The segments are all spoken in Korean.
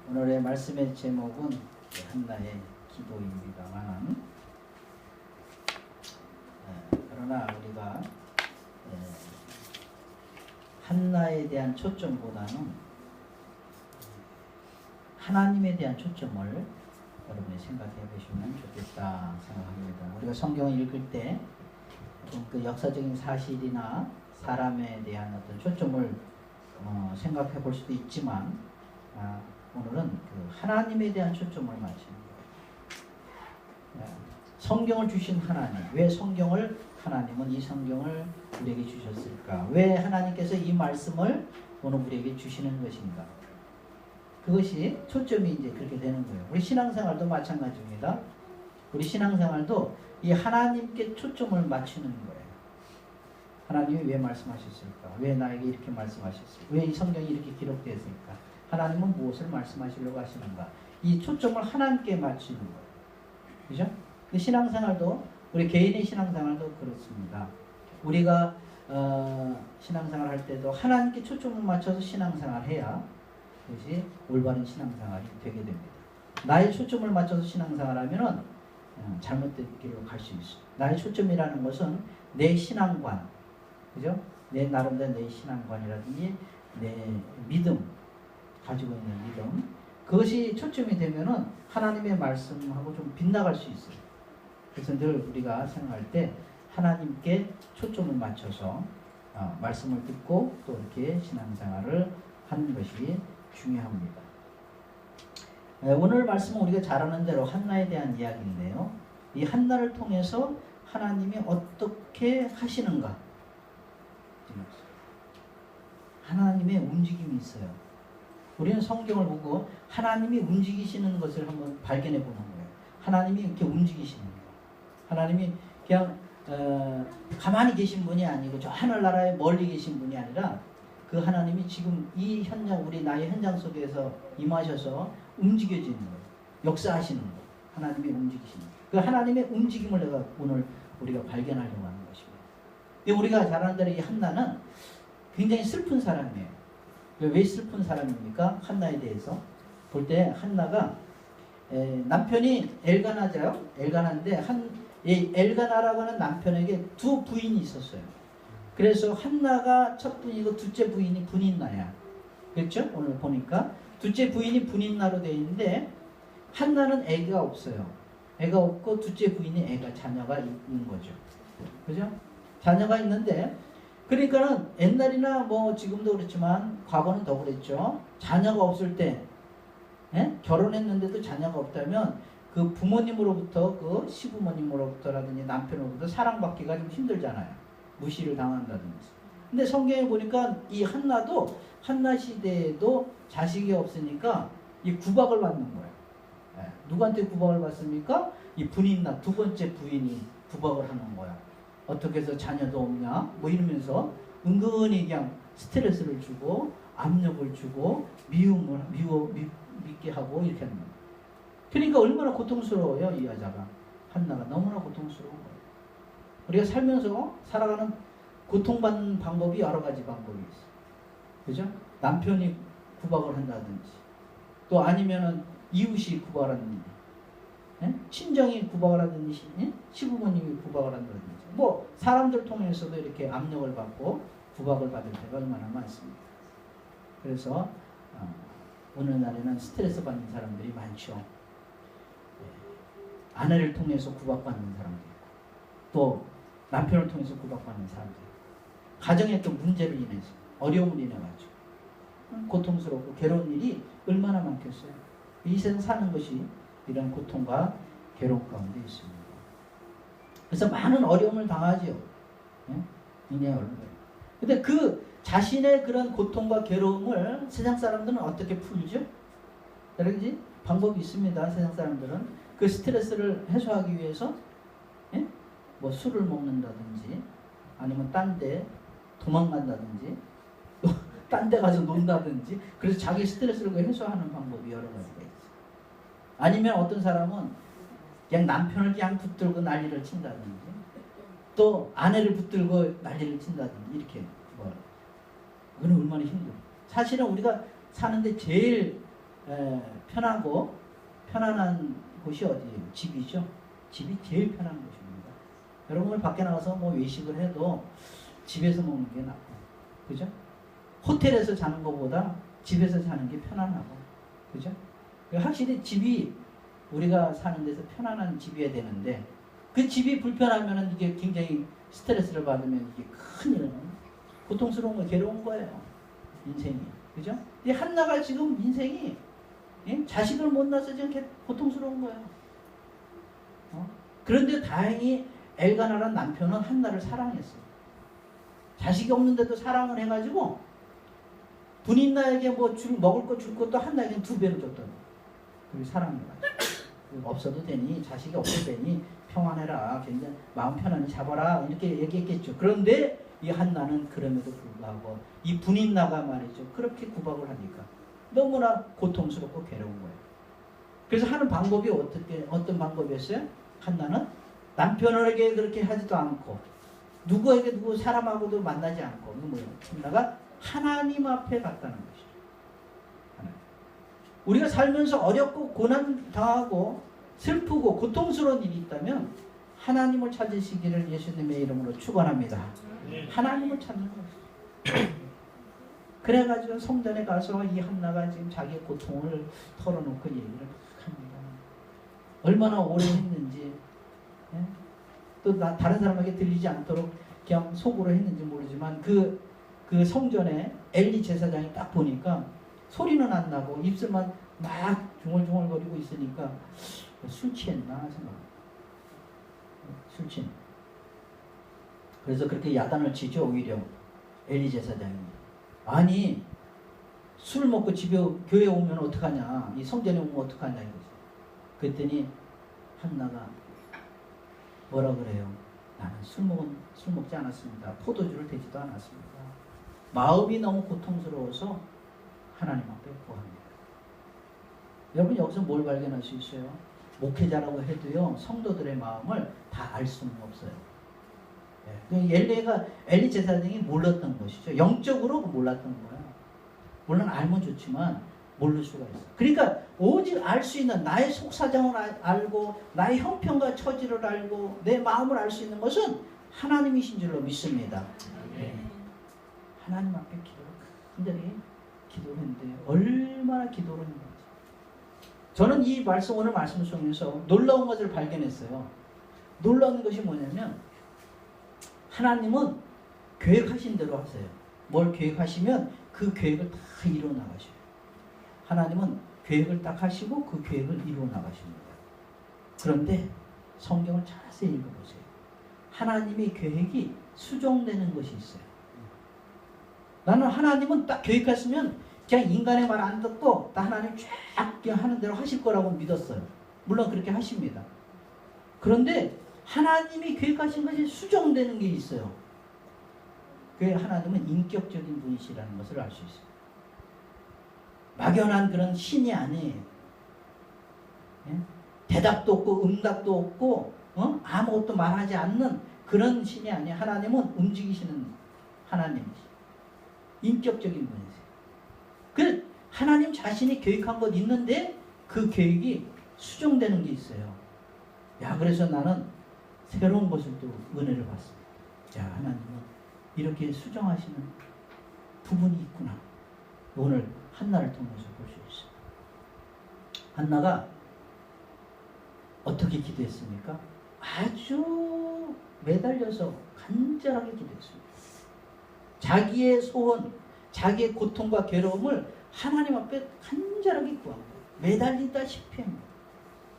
오늘의 말씀의 제목은 한나의 기도입니다만, 그러나 우리가 한나에 대한 초점보다는 하나님에 대한 초점을 여러분이 생각해 보시면 좋겠다 생각합니다. 우리가 성경을 읽을 때 그 역사적인 사실이나 사람에 대한 어떤 초점을 생각해 볼 수도 있지만, 오늘은 그 하나님에 대한 초점을 맞추는 거예요. 성경을 주신 하나님, 왜 성경을 하나님은 이 성경을 우리에게 주셨을까? 왜 하나님께서 이 말씀을 오늘 우리에게 주시는 것인가? 그것이 초점이 이제 그렇게 되는 거예요. 우리 신앙생활도 마찬가지입니다. 우리 신앙생활도 이 하나님께 초점을 맞추는 거예요. 하나님이 왜 말씀하셨을까? 왜 나에게 이렇게 말씀하셨을까? 왜 이 성경이 이렇게 기록되었을까? 하나님은 무엇을 말씀하시려고 하시는가? 이 초점을 하나님께 맞추는 거예요. 그죠? 그 신앙생활도, 우리 개인의 신앙생활도 그렇습니다. 우리가 신앙생활 할 때도 하나님께 초점을 맞춰서 신앙생활 해야 그것이 올바른 신앙생활이 되게 됩니다. 나의 초점을 맞춰서 신앙생활 하면은 잘못된 길로 갈 수 있어요. 나의 초점이라는 것은 내 신앙관, 그죠? 내 나름대로 내 신앙관이라든지 내 믿음, 가지고 있는 믿음, 그것이 초점이 되면은 하나님의 말씀하고 좀 빗나갈 수 있어요. 그래서 늘 우리가 생각할 때 하나님께 초점을 맞춰서 말씀을 듣고 또 이렇게 신앙생활을 하는 것이 중요합니다. 오늘 말씀은 우리가 잘 아는 대로 한나에 대한 이야기인데요. 이 한나를 통해서 하나님이 어떻게 하시는가? 하나님의 움직임이 있어요. 우리는 성경을 보고 하나님이 움직이시는 것을 한번 발견해 보는 거예요. 하나님이 이렇게 움직이시는 거예요. 하나님이 그냥 가만히 계신 분이 아니고 저 하늘나라에 멀리 계신 분이 아니라 그 하나님이 지금 이 현장, 우리 나의 현장 속에서 임하셔서 움직여지는 거예요. 역사하시는 거예요. 하나님이 움직이시는 거예요. 그 하나님의 움직임을 내가 오늘 우리가 발견하려고 하는 것입니다. 우리가 잘 아는 대로 이 한나는 굉장히 슬픈 사람이에요. 왜 슬픈 사람입니까? 한나에 대해서 볼 때 한나가 남편이 엘가나죠. 엘가나인데 이 엘가나라고 하는 남편에게 두 부인이 있었어요. 그래서 한나가 첫 부인이고 둘째 부인이 분인나야. 그렇죠? 오늘 보니까 둘째 부인이 분인나로 되어 있는데 한나는 애가 없어요. 애가 없고 둘째 부인이 자녀가 있는 거죠. 그죠? 자녀가 있는데, 그러니까는 옛날이나 뭐 지금도 그렇지만 과거는 더 그랬죠. 자녀가 없을 때, 결혼했는데도 자녀가 없다면 그 부모님으로부터, 그 시부모님으로부터라든지 남편으로부터 사랑받기가 좀 힘들잖아요. 무시를 당한다든지. 근데 성경에 보니까 이 한나도, 한나 시대에도 자식이 없으니까 이 구박을 받는 거예요. 누구한테 구박을 받습니까? 이 분인나, 두 번째 부인이 구박을 하는 거야. 어떻게 해서 자녀도 없냐? 뭐 이러면서 은근히 그냥 스트레스를 주고 압력을 주고 미게 하고 이렇게 하는 거예요. 그러니까 얼마나 고통스러워요, 이 여자가. 한나가 너무나 고통스러운 거예요. 우리가 살면서 살아가는 고통받는 방법이 여러 가지 방법이 있어요. 그죠? 남편이 구박을 한다든지, 또 아니면은 이웃이 구박을 한다든지, 친정이 구박을 하든지, 시부모님이 구박을 한다든지, 뭐 사람들 통해서도 이렇게 압력을 받고 구박을 받을 때가 얼마나 많습니다. 그래서 오늘날에는 스트레스 받는 사람들이 많죠. 아내를 통해서 구박받는 사람도 있고, 또 남편을 통해서 구박받는 사람도 있고, 가정의 또 문제를 인해서, 어려움을 인해가지고 고통스럽고 괴로운 일이 얼마나 많겠어요. 이 세상 사는 것이 이런 고통과 괴로움 가운데 있습니다. 그래서 많은 어려움을 당하죠. 인해야 어려워요. 근데 그 자신의 그런 고통과 괴로움을 세상 사람들은 어떻게 풀죠? 여러 가지 방법이 있습니다. 세상 사람들은 그 스트레스를 해소하기 위해서 뭐 술을 먹는다든지, 아니면 딴 데 도망간다든지, 또 딴 데 가서 논다든지, 그래서 자기 스트레스를 해소하는 방법이 여러 가지가 있어요. 아니면 어떤 사람은 그냥 남편을 그냥 붙들고 난리를 친다든지, 또 아내를 붙들고 난리를 친다든지, 이렇게 그건 얼마나 힘들어. 사실은 우리가 사는데 제일 편하고 편안한 곳이 어디예요? 집이죠. 집이 제일 편한 곳입니다. 여러분 밖에 나가서 뭐 외식을 해도 집에서 먹는 게 낫고, 그죠? 호텔에서 자는 것보다 집에서 자는 게 편안하고, 그죠? 확실히 집이 우리가 사는 데서 편안한 집이어야 되는데, 그 집이 불편하면은 이게 굉장히 스트레스를 받으면 이게 큰일은 고통스러운 거, 괴로운 거예요. 인생이. 그죠? 이 한나가 지금 인생이, 예? 자식을 못 낳아서 지금 고통스러운 거예요. 그런데 다행히 엘가나라는 남편은 한나를 사랑했어요. 자식이 없는데도 사랑을 해가지고 분인나에게 뭐 먹을 거 줄 것도 한나에게 2배로 줬더라고. 그리고 사랑해가지고 없어도 되니, 자식이 없어도 되니 평안해라, 굉장히 마음 편안히 잡아라, 이렇게 얘기했겠죠. 그런데 이 한나는 그럼에도 불구하고 이 분인나가 말이죠, 그렇게 구박을 하니까 너무나 고통스럽고 괴로운 거예요. 그래서 하는 방법이 어떤 방법이었어요? 한나는 남편에게 그렇게 하지도 않고 누구에게 누구 사람하고도 만나지 않고, 이거 뭐예요? 한나가 하나님 앞에 갔다는 것이죠. 하나님. 우리가 살면서 어렵고 고난 당하고 슬프고 고통스러운 일이 있다면 하나님을 찾으시기를 예수님의 이름으로 축원합니다. 네. 하나님을 찾는 것이죠. 그래가지고 성전에 가서 이 한나가 지금 자기의 고통을 털어놓고 얘기를 합니다. 얼마나 오래 했는지, 예? 또 다른 사람에게 들리지 않도록 그냥 속으로 했는지 모르지만 그 성전에 엘리 제사장이 딱 보니까 소리는 안 나고 입술만 막 중얼중얼거리고 있으니까 술 취했나 생각합니다. 술 취했나. 그래서 그렇게 야단을 치죠. 오히려 엘리 제사장이. 아니, 술 먹고 집에 교회 오면 어떡하냐, 이 성전에 오면 어떡하냐 이거죠. 그랬더니 한나가 뭐라 그래요? 나는 술 먹지 않았습니다. 포도주를 대지도 않았습니다. 마음이 너무 고통스러워서 하나님 앞에 구합니다. 여러분 여기서 뭘 발견할 수 있어요? 목회자라고 해도요, 성도들의 마음을 다 알 수는 없어요. 엘리 제사장이 몰랐던 것이죠. 영적으로 몰랐던 거예요. 물론 알면 좋지만 모를 수가 있어요. 그러니까 오직 알 수 있는 나의 속사정을 알고 나의 형편과 처지를 알고 내 마음을 알 수 있는 것은 하나님이신 줄로 믿습니다. 네. 하나님 앞에 간절히 기도를 했는데 얼마나 기도를 했는지. 저는 이 말씀, 오늘 말씀 속에서 놀라운 것을 발견했어요. 놀라운 것이 뭐냐면 하나님은 계획하신 대로 하세요. 뭘 계획하시면 그 계획을 다 이루어 나가셔요. 하나님은 계획을 딱 하시고 그 계획을 이루어 나가십니다. 그런데 성경을 자세히 읽어보세요. 하나님의 계획이 수정되는 것이 있어요. 나는 하나님은 딱 계획했으면 그냥 인간의 말 안 듣고 딱 하나님 쫙 그냥 하는 대로 하실 거라고 믿었어요. 물론 그렇게 하십니다. 그런데 하나님이 계획하신 것이 수정되는 게 있어요. 그 하나님은 인격적인 분이시라는 것을 알 수 있어요. 막연한 그런 신이 아니에요. 예? 대답도 없고 응답도 없고 아무것도 말하지 않는 그런 신이 아니에요. 하나님은 움직이시는 하나님이시죠. 인격적인 분이세요. 그 하나님 자신이 계획한 것 있는데 그 계획이 수정되는 게 있어요. 야, 그래서 나는 새로운 것을 또 은혜를 받습니다. 야, 하나님은 이렇게 수정하시는 부분이 있구나. 오늘 한나를 통해서 볼 수 있어요. 한나가 어떻게 기도했습니까? 아주 매달려서 간절하게 기도했습니다. 자기의 소원, 자기의 고통과 괴로움을 하나님 앞에 간절하게 구한 거예요. 매달리다시피 합니다.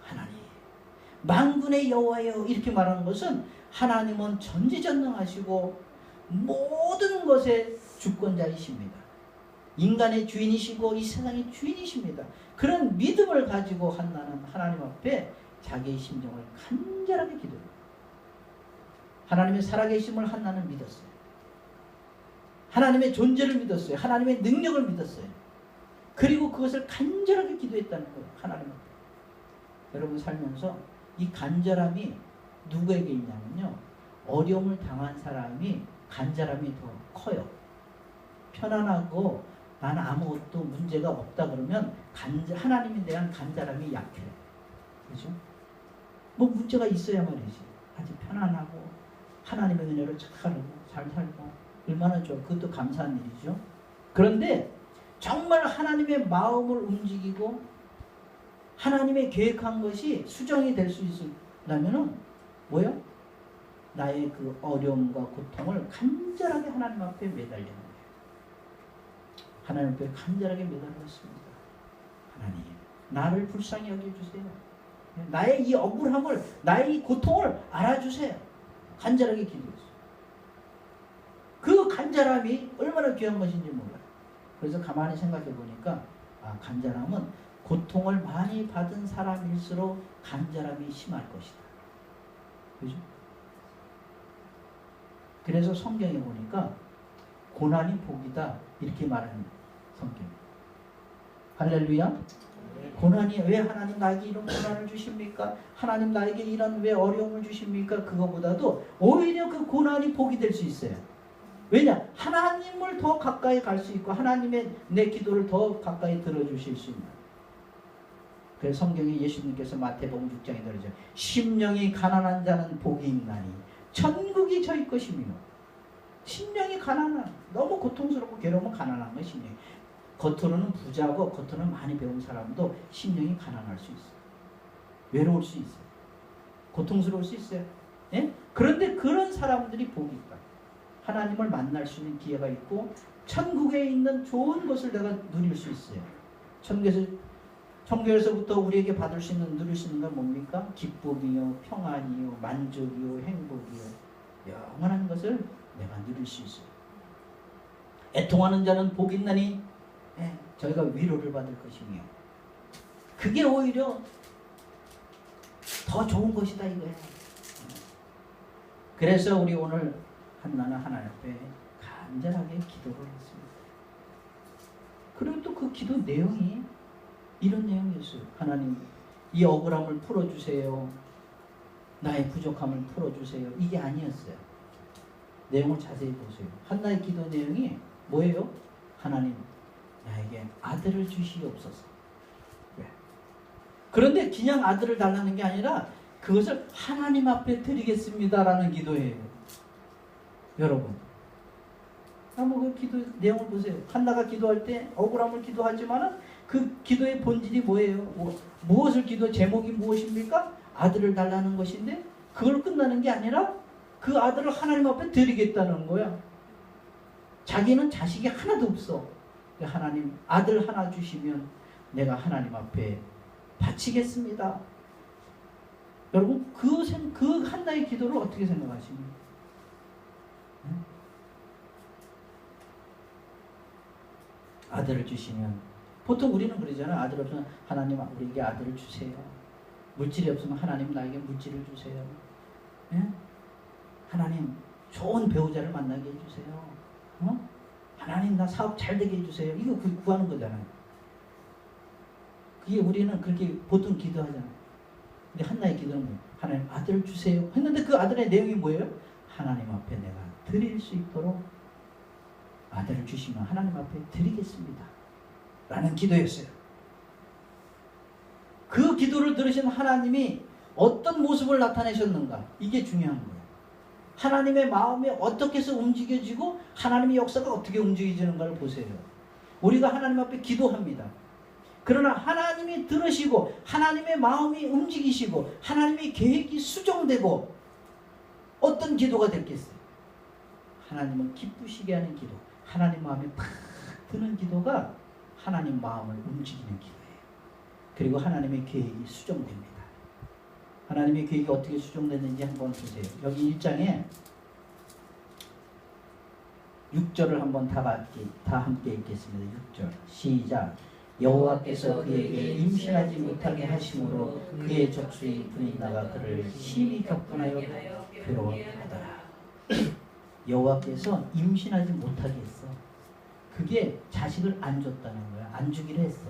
하나님, 만군의 여호와여, 이렇게 말하는 것은 하나님은 전지전능하시고 모든 것의 주권자이십니다. 인간의 주인이시고 이 세상의 주인이십니다. 그런 믿음을 가지고 한나는 하나님 앞에 자기의 심정을 간절하게 기도해요. 하나님의 살아계심을 한나는 믿었어요. 하나님의 존재를 믿었어요. 하나님의 능력을 믿었어요. 그리고 그것을 간절하게 기도했다는 거예요. 하나님 앞에. 여러분 살면서 이 간절함이 누구에게 있냐면요, 어려움을 당한 사람이 간절함이 더 커요. 편안하고 나는 아무것도 문제가 없다 그러면 하나님에 대한 간절함이 약해. 그죠? 뭐 문제가 있어야 말이지. 아주 편안하고 하나님의 은혜로 잘 살고 얼마나 좋아. 그것도 감사한 일이죠. 그런데 정말 하나님의 마음을 움직이고 하나님의 계획한 것이 수정이 될 수 있으려면은 뭐요? 나의 그 어려움과 고통을 간절하게 하나님 앞에 매달리는 거예요. 하나님 앞에 간절하게 매달렸습니다. 하나님, 나를 불쌍히 여겨주세요. 나의 이 억울함을, 나의 이 고통을 알아주세요. 간절하게 기도했어요. 그 간절함이 얼마나 귀한 것인지 몰라요. 그래서 가만히 생각해 보니까 간절함은 고통을 많이 받은 사람일수록 간절함이 심할 것이다. 그죠? 그래서 성경에 보니까 고난이 복이다 이렇게 말하는 성경. 할렐루야. 고난이 왜 하나님 나에게 이런 고난을 주십니까? 하나님 나에게 이런 왜 어려움을 주십니까? 그거보다도 오히려 그 고난이 복이 될 수 있어요. 왜냐? 하나님을 더 가까이 갈 수 있고 하나님의 내 기도를 더 가까이 들어주실 수 있는. 그래서 성경에 예수님께서 마태복음 6장에 들으죠. 심령이 가난한 자는 복이 있나니 천국이 저희 것이며. 심령이 가난한, 너무 고통스럽고 괴로우면 가난한 거예요. 심령이. 겉으로는 부자고 겉으로는 많이 배운 사람도 심령이 가난할 수 있어요. 외로울 수 있어요. 고통스러울 수 있어요. 예? 그런데 그런 사람들이 복이 있다. 하나님을 만날 수 있는 기회가 있고 천국에 있는 좋은 것을 내가 누릴 수 있어요. 천국에서부터 우리에게 받을 수 있는, 누릴 수 있는 건 뭡니까? 기쁨이요, 평안이요, 만족이요, 행복이요. 영원한 것을 내가 누릴 수 있어요. 애통하는 자는 복이 있나니 저희가 위로를 받을 것이며. 그게 오히려 더 좋은 것이다 이거예요. 그래서 우리 오늘 한나는 하나님 앞에 간절하게 기도를 했습니다. 그리고 또 그 기도 내용이 이런 내용이었어요. 하나님, 이 억울함을 풀어주세요. 나의 부족함을 풀어주세요. 이게 아니었어요. 내용을 자세히 보세요. 한나의 기도 내용이 뭐예요? 하나님, 나에게 아들을 주시옵소서. 네. 그런데 그냥 아들을 달라는 게 아니라 그것을 하나님 앞에 드리겠습니다라는 기도예요. 여러분, 한번 그 기도 내용을 보세요. 한나가 기도할 때 억울함을 기도하지만은 그 기도의 본질이 뭐예요? 무엇을 기도, 제목이 무엇입니까? 아들을 달라는 것인데 그걸 끝나는 게 아니라 그 아들을 하나님 앞에 드리겠다는 거야. 자기는 자식이 하나도 없어. 하나님, 아들 하나 주시면 내가 하나님 앞에 바치겠습니다. 여러분, 그 한나의 기도를 어떻게 생각하십니까? 아들을 주시면, 보통 우리는 그러잖아요. 아들 없으면 하나님 우리에게 아들을 주세요. 물질이 없으면 하나님 나에게 물질을 주세요. 예? 하나님 좋은 배우자를 만나게 해주세요. 하나님 나 사업 잘 되게 해주세요. 이거 구하는 거잖아요. 그게 우리는 그렇게 보통 기도하잖아요. 근데 한나의 기도는 뭐예요? 하나님 아들을 주세요 했는데 그 아들의 내용이 뭐예요? 하나님 앞에 내가 드릴 수 있도록 아들을 주시면 하나님 앞에 드리겠습니다 라는 기도였어요. 그 기도를 들으신 하나님이 어떤 모습을 나타내셨는가, 이게 중요한 거예요. 하나님의 마음이 어떻게 해서 움직여지고 하나님의 역사가 어떻게 움직여지는가를 보세요. 우리가 하나님 앞에 기도합니다. 그러나 하나님이 들으시고 하나님의 마음이 움직이시고 하나님의 계획이 수정되고 어떤 기도가 됐겠어요? 하나님을 기쁘시게 하는 기도, 하나님 마음에 팍 드는 기도가 하나님 마음을 움직이는 기도예요. 그리고 하나님의 계획이 수정됩니다. 하나님의 계획이 어떻게 수정됐는지 한번 보세요. 여기 1장에 6절을 한번 다 함께 읽겠습니다. 6절 시작. 여호와께서 그에게 임신하지 못하게 하심으로 그의 적수인 브린다가 그를 심히 격분하여 괴로워하더라. 여호와께서 임신하지 못하게 했어. 그게 자식을 안 줬다는 거야. 안 주기로 했어.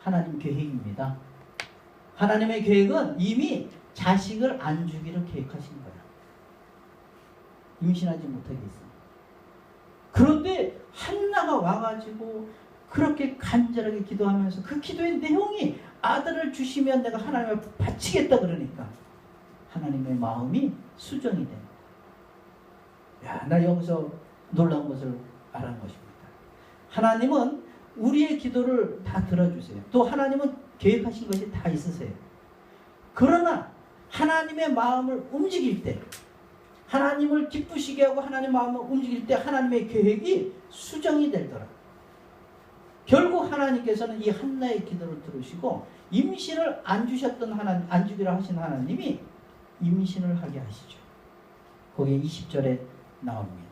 하나님 계획입니다. 하나님의 계획은 이미 자식을 안 주기로 계획하신 거야. 임신하지 못하게 했어. 그런데 한나가 와가지고 그렇게 간절하게 기도하면서 그 기도의 내용이 아들을 주시면 내가 하나님 앞에 바치겠다 그러니까 하나님의 마음이 수정이 돼. 야, 나 여기서 놀라운 것을 알아낸 것입니다. 하나님은 우리의 기도를 다 들어주세요. 또 하나님은 계획하신 것이 다 있으세요. 그러나 하나님의 마음을 움직일 때, 하나님을 기쁘시게 하고 하나님의 마음을 움직일 때 하나님의 계획이 수정이 되더라. 결국 하나님께서는 이 한나의 기도를 들으시고 임신을 안 주셨던 하나님, 안 주기로 하신 하나님이 임신을 하게 하시죠. 거기에 20절에 나옵니다.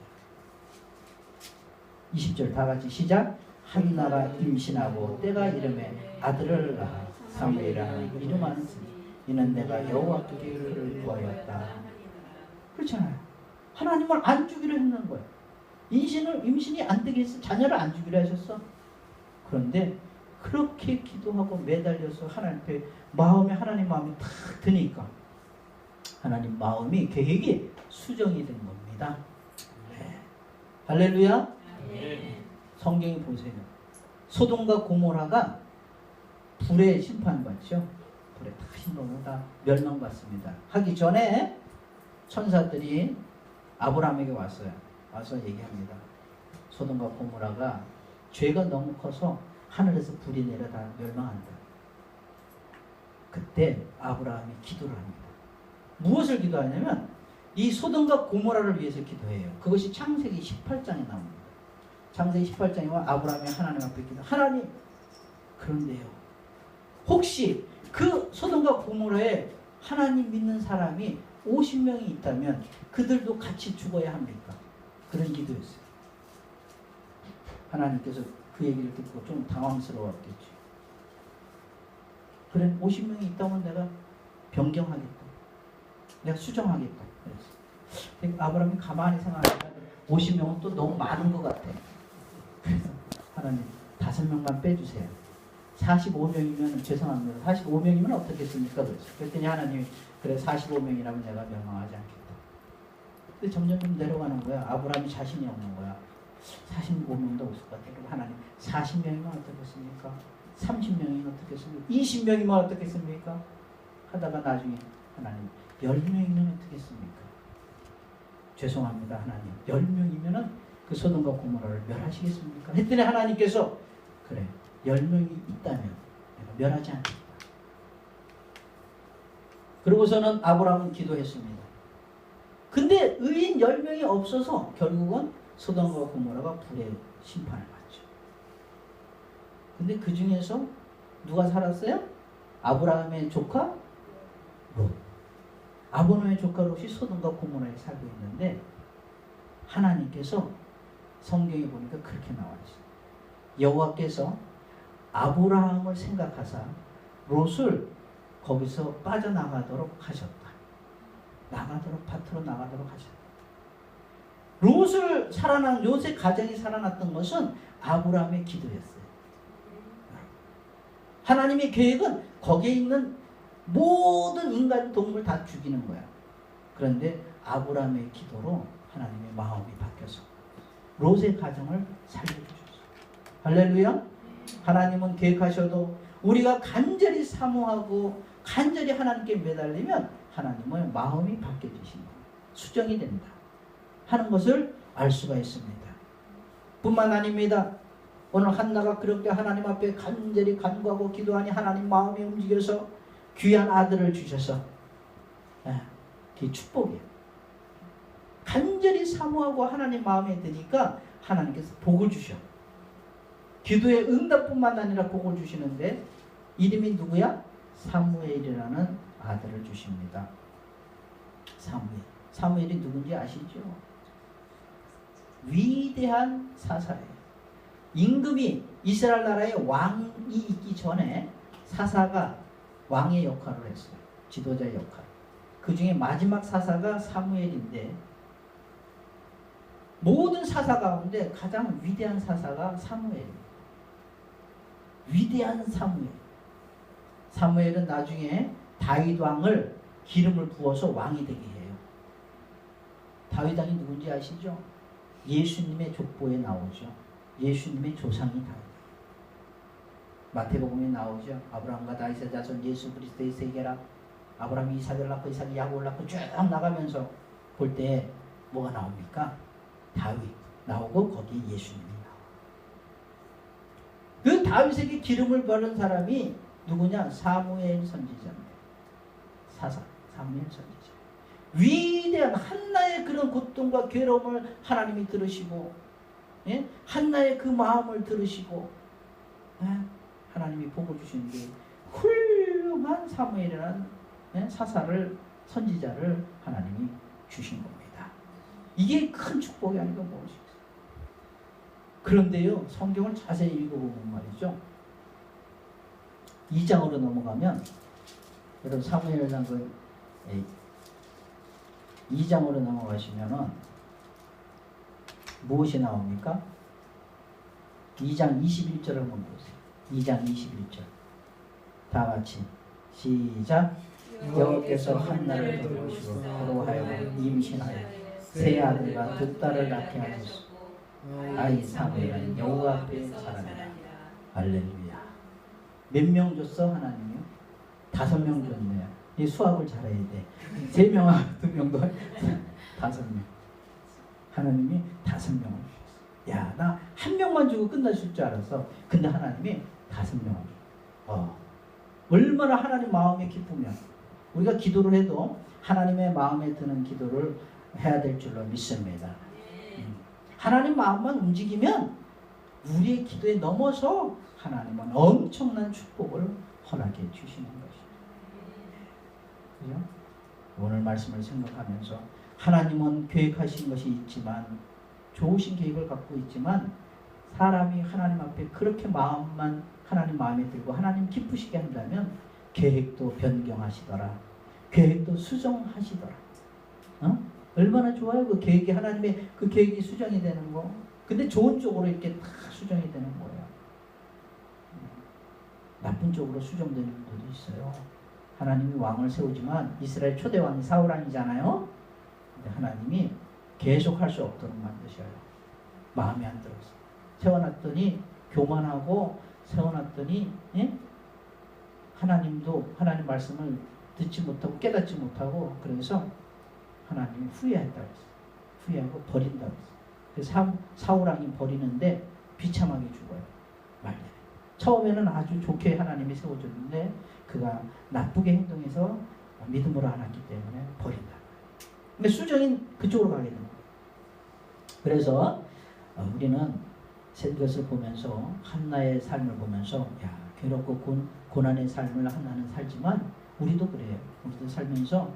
20절 다 같이 시작. 한나가 임신하고 때가 이름에 아들을 낳아 사무엘이라는 이름을 쓰니 이는 내가 여호와께를 구하였다. 그렇잖아요. 하나님을 안 주기로 했는 거예요. 임신이 안 되게 해서 자녀를 안 주기로 하셨어. 그런데 그렇게 기도하고 매달려서 하나님 앞에 하나님 마음이 탁 드니까 하나님 마음이 계획이 수정이 된 겁니다. 네. 할렐루야. 네. 성경이 보세요. 소돔과 고모라가 불에 심판받죠. 불에 다 심판받아 멸망받습니다. 하기 전에 천사들이 아브라함에게 왔어요. 와서 얘기합니다. 소돔과 고모라가 죄가 너무 커서 하늘에서 불이 내려 다 멸망한다. 그때 아브라함이 기도를 합니다. 무엇을 기도하냐면 이 소돔과 고모라를 위해서 기도해요. 그것이 창세기 18장에 나옵니다. 창세기 18장에 와 아브라함이 하나님 앞에 기도. 하나님, 그런데요, 혹시 그 소돔과 고모라에 하나님 믿는 사람이 50명이 있다면 그들도 같이 죽어야 합니까? 그런 기도였어요. 하나님께서 그 얘기를 듣고 좀 당황스러웠겠죠. 그래, 50명이 있다면 내가 변경하겠다. 내가 수정하겠다. 그랬어. 아브라함이 가만히 생각하니까 50명은 또 너무 많은 것 같아. 그래서 하나님 5명만 빼주세요. 45명이면 죄송합니다. 45명이면 어떻겠습니까? 그랬더니 하나님이 그래 45명이라면 내가 멸망하지 않겠다. 근데 점점 좀 내려가는 거야. 아브라함이 자신이 없는 거야. 45명도 없을 것 같아. 그럼 하나님 40명이면 어떻겠습니까? 30명이면 어떻겠습니까? 20명이면 어떻겠습니까? 하다가 나중에 하나님 10명이면 어떻겠습니까? 죄송합니다 하나님 10명이면 그 소돔과 고모라를 멸하시겠습니까? 했더니 하나님께서 그래 10명이 있다면 내가 멸하지 않겠다. 그러고서는 아브라함은 기도했습니다. 근데 의인 10명이 없어서 결국은 소돔과 고모라가 불의 심판을 받죠. 근데 그 중에서 누가 살았어요? 아브라함의 조카 롯. 아브라함의 조카 롯이 소돔과 고모라에 살고 있는데 하나님께서 성경에 보니까 그렇게 나와 있어요. 여호와께서 아브라함을 생각하사 롯을 거기서 빠져나가도록 하셨다. 밭으로 나가도록 하셨다. 롯의 가정이 살아났던 것은 아브라함의 기도였어요. 하나님의 계획은 거기에 있는 모든 인간, 동물 다 죽이는 거야. 그런데 아브라함의 기도로 하나님의 마음이 바뀌어서 롯의 가정을 살려주셨어요. 할렐루야. 하나님은 계획하셔도 우리가 간절히 사모하고 간절히 하나님께 매달리면 하나님의 마음이 바뀌어지신다. 수정이 된다 하는 것을 알 수가 있습니다. 뿐만 아닙니다. 오늘 한나가 그렇게 하나님 앞에 간절히 간구하고 기도하니 하나님 마음이 움직여서 귀한 아들을 주셔서 그게 축복이에요. 간절히 사모하고 하나님 마음에 드니까 하나님께서 복을 주셔. 기도의 응답뿐만 아니라 복을 주시는데 이름이 누구야? 사무엘이라는 아들을 주십니다. 사무엘이 누군지 아시죠? 위대한 사사예요. 임금이 이스라엘 나라의 왕이 있기 전에 사사가 왕의 역할을 했어요. 지도자의 역할. 그 중에 마지막 사사가 사무엘인데 모든 사사 가운데 가장 위대한 사사가 사무엘입니다. 위대한 사무엘. 사무엘은 나중에 다윗 왕을 기름을 부어서 왕이 되게 해요. 다윗 왕이 누군지 아시죠? 예수님의 족보에 나오죠. 예수님의 조상이 다. 마태복음에 나오죠. 아브라함과 다윗의 자손 예수 그리스도의 세계라. 아브라함이 이삭을 낳고 이삭이 야곱을 낳고 쭉 나가면서 볼 때 뭐가 나옵니까? 다윗 나오고 거기에 예수님이 나와. 그 다윗에게 기름을 바른 사람이 누구냐? 사무엘 선지자입니다. 사무엘 선지자. 위대한 한나의 그런 고통과 괴로움을 하나님이 들으시고, 예? 한나의 그 마음을 들으시고, 예? 하나님이 복을 주시는데 훌륭한 사무엘이라는, 예? 사사를, 선지자를 하나님이 주신 겁니다. 이게 큰 축복이 아닌가 무엇이겠어요. 그런데요, 성경을 자세히 읽어보면 말이죠, 2장으로 넘어가면, 여러분 사무엘상 그 2장으로 넘어가시면은 무엇이 나옵니까? 2장 21절을 한번 보세요. 2장 21절. 다 같이 시작. 여호와께서 한나를 돌보시고 그로 하여금 임신하여 세 아들과 두 딸을 낳게 하셨고 아이 사무엘은 여호와 앞에 자라니라. 할렐루야. 몇 명 줬어 하나님이요? 5명 줬네요. 이 수학을 잘해야 돼. 3명하고 2명도 5명. 하나님이 5명을 주셨어. 야, 나 1명만 주고 끝나실 줄 알았어. 근데 하나님이 5명을 줘. 얼마나 하나님 마음에 기쁘면 우리가 기도를 해도 하나님의 마음에 드는 기도를 해야 될 줄로 믿습니다. 하나님 마음만 움직이면 우리의 기도에 넘어서 하나님은 엄청난 축복을 허락해 주시는 것입니다. 그죠? 오늘 말씀을 생각하면서 하나님은 계획하신 것이 있지만, 좋으신 계획을 갖고 있지만, 사람이 하나님 앞에 그렇게 마음만 하나님 마음에 들고 하나님 기쁘시게 한다면 계획도 변경하시더라. 계획도 수정하시더라. 얼마나 좋아요. 그 계획이, 하나님의 그 계획이 수정이 되는 거. 근데 좋은 쪽으로 이렇게 다 수정이 되는 거예요. 나쁜 쪽으로 수정되는 분들도 있어요. 하나님이 왕을 세우지만 이스라엘 초대 왕이 사울 왕이잖아요. 근데 하나님이 계속 할 수 없도록 만드셔요. 마음에 안 들어서 세워놨더니 교만하고, 세워놨더니, 예? 하나님도 하나님 말씀을 듣지 못하고 깨닫지 못하고, 그래서 하나님이 후회했다고 했어요. 후회하고 버린다고 했어요. 그래서 사울 왕이 버리는데 비참하게 죽어요. 말대로. 처음에는 아주 좋게 하나님이 세워줬는데 그가 나쁘게 행동해서 믿음으로 안 왔기 때문에 버린다. 근데 수정인 그쪽으로 가게 됩니다. 그래서 우리는 이것을 보면서, 한나의 삶을 보면서, 야, 괴롭고 고난의 삶을 한나는 살지만 우리도 그래요. 우리도 살면서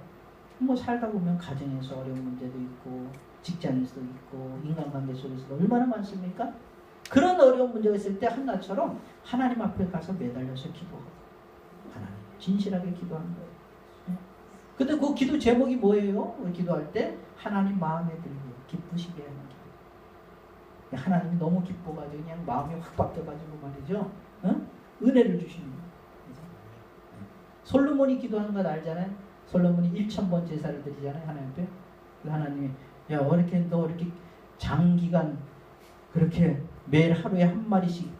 뭐 살다 보면 가정에서 어려운 문제도 있고, 직장에서도 있고, 인간관계 속에서도 얼마나 많습니까? 그런 어려운 문제가 있을 때 한나처럼 하나님 앞에 가서 매달려서 기도하고, 하나님 진실하게 기도하는 거예요. 근데 그 기도 제목이 뭐예요? 우리 기도할 때 하나님 마음에 들게 기쁘시게 하는 기도. 하나님이 너무 기뻐가지고 그냥 마음이 확 바뀌어가지고 말이죠, 은혜를 주시는 거예요. 솔로몬이 기도하는 건 알잖아요. 솔로몬이 1000번 제사를 드리잖아요, 하나님 앞에. 하나님이, 야, 너 이렇게 장기간 그렇게 매일 하루에 한 마리씩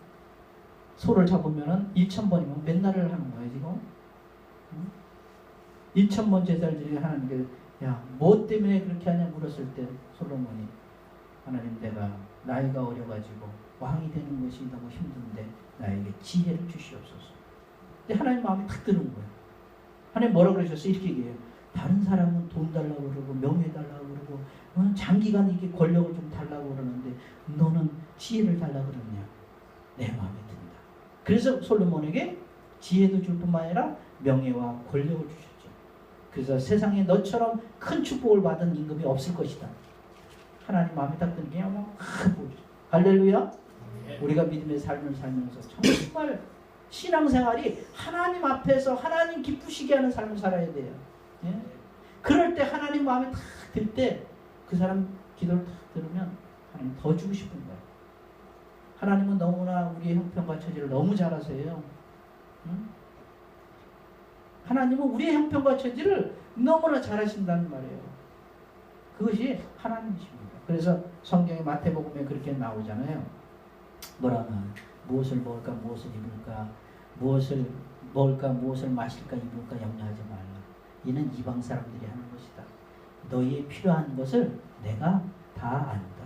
소를 잡으면은 1000번이면 몇 날을 하는 거예요, 지금? 1000번 제사를 드리고 하나님께, 야, 뭐 때문에 그렇게 하냐 물었을 때 솔로몬이, 하나님, 내가 나이가 어려가지고 왕이 되는 것이 너무 힘든데 나에게 지혜를 주시옵소서. 근데 하나님 마음이 탁 드는 거예요. 하나님 뭐라고 그러셨어요? 이렇게 얘기해요. 다른 사람은 돈 달라고 그러고 명예 달라고 그러고 장기간 이게 권력을 좀 달라고 그러는데 너는 지혜를 달라고 그러냐? 내 마음에 든다. 그래서 솔로몬에게 지혜도 줄 뿐만 아니라 명예와 권력을 주셨죠. 그래서 세상에 너처럼 큰 축복을 받은 임금이 없을 것이다. 하나님 마음에 딱 드는 게 뭐 할렐루야. 우리가 믿음의 삶을 살면서 정말 신앙생활이 하나님 앞에서 하나님 기쁘시게 하는 삶을 살아야 돼요. 예? 그럴 때 하나님 마음에 탁 들 때 그 사람 기도를 탁 들으면 하나님 더 주고 싶은 거예요. 하나님은 너무나 우리의 형편과 처지를 너무 잘 아세요. 응? 하나님은 우리의 형편과 처지를 너무나 잘 하신다는 말이에요. 그것이 하나님이십니다. 그래서 성경에 마태복음에 그렇게 나오잖아요. 뭐라면 무엇을 먹을까 무엇을 입을까 무엇을 먹을까 무엇을 마실까 입을까 염려하지 말라. 이는 이방 사람들이 하는 것이다. 너희의 필요한 것을 내가 다 안다.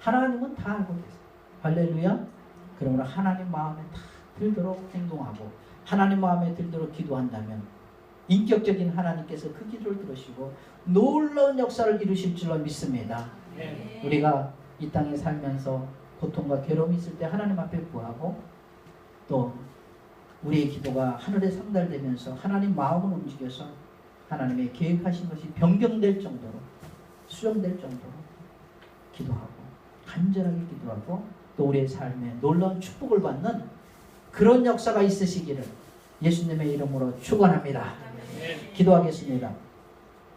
하나님은 다 알고 계세요. 할렐루야. 그러므로 하나님 마음에 다 들도록 행동하고 하나님 마음에 들도록 기도한다면 인격적인 하나님께서 그 기도를 들으시고 놀라운 역사를 이루실 줄로 믿습니다. 우리가 이 땅에 살면서 고통과 괴로움이 있을 때 하나님 앞에 구하고 또 우리의 기도가 하늘에 상달되면서 하나님 마음을 움직여서 하나님의 계획하신 것이 변경될 정도로 수정될 정도로 기도하고 간절하게 기도하고 또 우리의 삶에 놀라운 축복을 받는 그런 역사가 있으시기를 예수님의 이름으로 축원합니다. 기도하겠습니다.